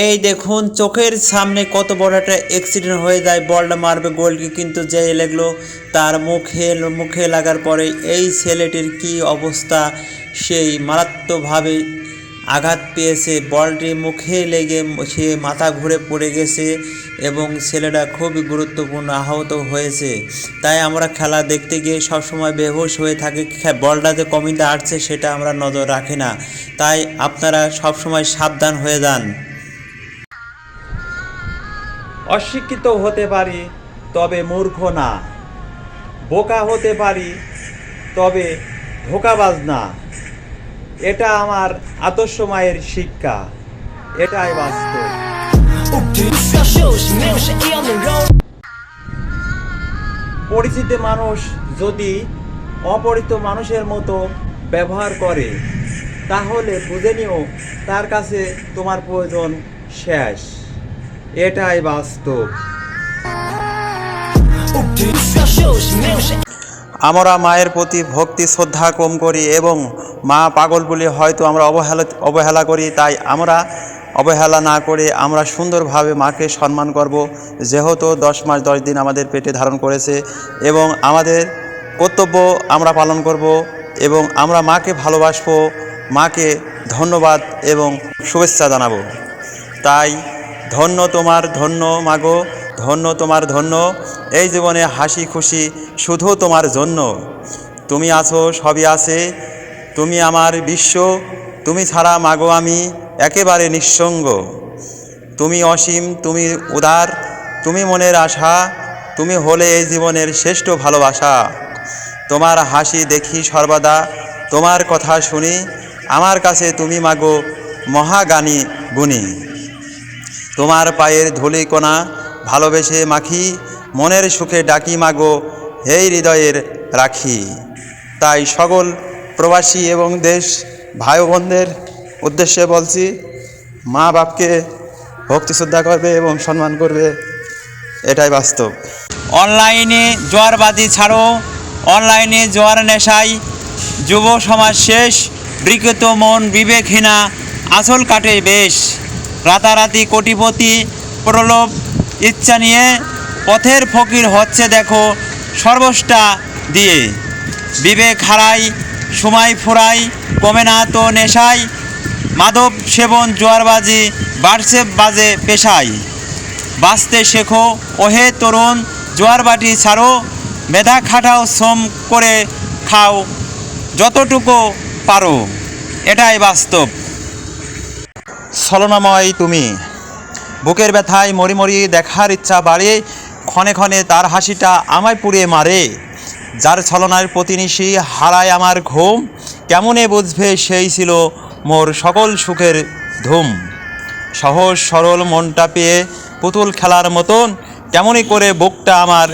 এই দেখুন চোখের সামনে কত বড় একটা অ্যাক্সিডেন্ট হয়ে যায়, বলটা মারবে গোলকে কিন্তু যে লাগলো তার মুখে লাগার পরে এই ছেলেটির কি অবস্থা, সেই মারাত্মকভাবে আঘাত পেয়েছে, বলটি মুখে লেগে সে মাথা ঘুরে পড়ে গেছে এবং ছেলেটা খুবই গুরুত্বপূর্ণ আহত হয়েছে। তাই আমরা খেলা দেখতে গিয়ে সবসময় বেহুশ হয়ে থাকি, বলটা যে কমিতে আসছে সেটা আমরা নজর রাখি না। তাই আপনারা সবসময় সাবধান হয়ে যান। অশিক্ষিত হতে পারি তবে মূর্খ না, বোকা হতে পারি তবে ধোঁকাবাজ না। এটা আমার আদর্শ মায়ের শিক্ষা, এটাই বাস্তব। পরিচিত মানুষ যদি অপরিচিত মানুষের মতো ব্যবহার করে তাহলে বুঝে নিও তার কাছে তোমার প্রয়োজন শেষ, এটাই বাস্তব। আমরা মায়ের প্রতি ভক্তি শ্রদ্ধা কম করি এবং মা পাগল বলে হয়তো আমরা অবহেলা করি। তাই আমরা অবহেলা না করে আমরা সুন্দরভাবে মাকে সম্মান করব, যেহেতু 10 মাস 10 দিন আমাদের পেটে ধারণ করেছে এবং আমাদের কর্তব্য আমরা পালন করব এবং আমরা মাকে ভালোবাসবো, মাকে ধন্যবাদ এবং শুভেচ্ছা জানাবো। তাই ধন্য তোমার ধন্য মাগো, ধন্য তোমার ধন্য, এই জীবনে হাসি খুশি শুধু তোমার জন্য। তুমি আছো, সবই আছে, তুমি আমার বিশ্ব, তুমি ছাড়া মাগো আমি একেবারে নিঃসঙ্গ। তুমি অসীম, তুমি উদার, তুমি মনের আশা, তুমি হলে এই জীবনের শ্রেষ্ঠ ভালোবাসা। তোমার হাসি দেখি সর্বদা, তোমার কথা শুনি, আমার কাছে তুমি মাগো মহাজ্ঞানী গুণী। তোমার পায়ের ধূলিকণা ভালোবেসে মাখি, মনের সুখে ডাকি মাগো এই হৃদয়ের রাখি। তাই সকল প্রবাসী এবং দেশ ভাই বোনদের উদ্দেশ্যে বলছি, মা বাপকে ভক্তি শ্রদ্ধা করবে এবং সম্মান করবে, এটাই বাস্তব। অনলাইনে জোয়ারবাজি ছাড়ো, অনলাইনে জোয়ার নেশায় যুব সমাজ শেষ, বিকৃত মন বিবেকহীনা আসল কাটে বেশ। রাতারাতি কোটিপতি প্রলোভ ইচ্ছা নিয়ে পথের ফকির হচ্ছে দেখো সর্বস্বটা দিয়ে। বিবেক হারাই সময় ফুরাই কমে না তো নেশায়, মাদক সেবন জোয়ারবাজি বাড়ছে বাজে পেশায়। বাঁচতে শেখো ওহে তরুণ, জোয়ারবাটি ছাড়ো, মেধা খাটাও, শ্রম করে খাও যতটুকু পারো, এটাই বাস্তব। ছলনাময় তুমি, বুকের ব্যথায় মরি মরি দেখার ইচ্ছা বাড়ে, ক্ষণে ক্ষণে তার হাসিটা আমায় পুড়িয়ে মারে। যার ছলনার প্রতিনিশি হারায় আমার ঘুম, কেমনে বুঝবে সেই ছিল মোর সকল সুখের ধুম। সহজ সরল মনটা পেয়ে পুতুল খেলার মতন, কেমনই করে বুকটা আমার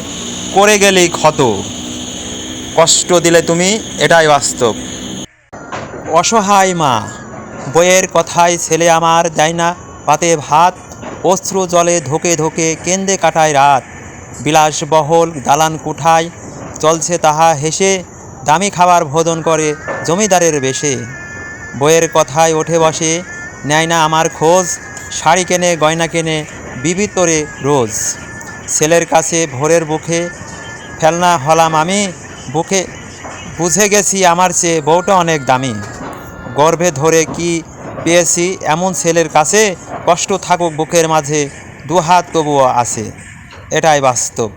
করে গেলি ক্ষত। কষ্ট দিলে তুমি, এটাই বাস্তব। অসহায় মা, বইয়ের কথায় ছেলে আমার দেয় না পাতে ভাত, অশ্রু জলে ধোকে ধোকে কেন্দে কাটায় রাত। বিলাসবহুল দালান কুঠায় চলছে তাহা হেসে, দামি খাবার ভোজন করে জমিদারের বেশে। বইয়ের কথায় ওঠে বসে নেয় না আমার খোঁজ, শাড়ি কেনে গয়না কেনে বিবি তোরে রোজ। ছেলের কাছে ভোরের বুকে ফেলনা হলাম আমি, বুকে বুঝে গেছি আমার চেয়ে বউটা অনেক দামি। গর্ভে ধরে কি পেয়েছি এমন ছেলের কাছে, কষ্ট থাকুক বুকের মাঝে দুহাত তবুও আছে, এটাই বাস্তব।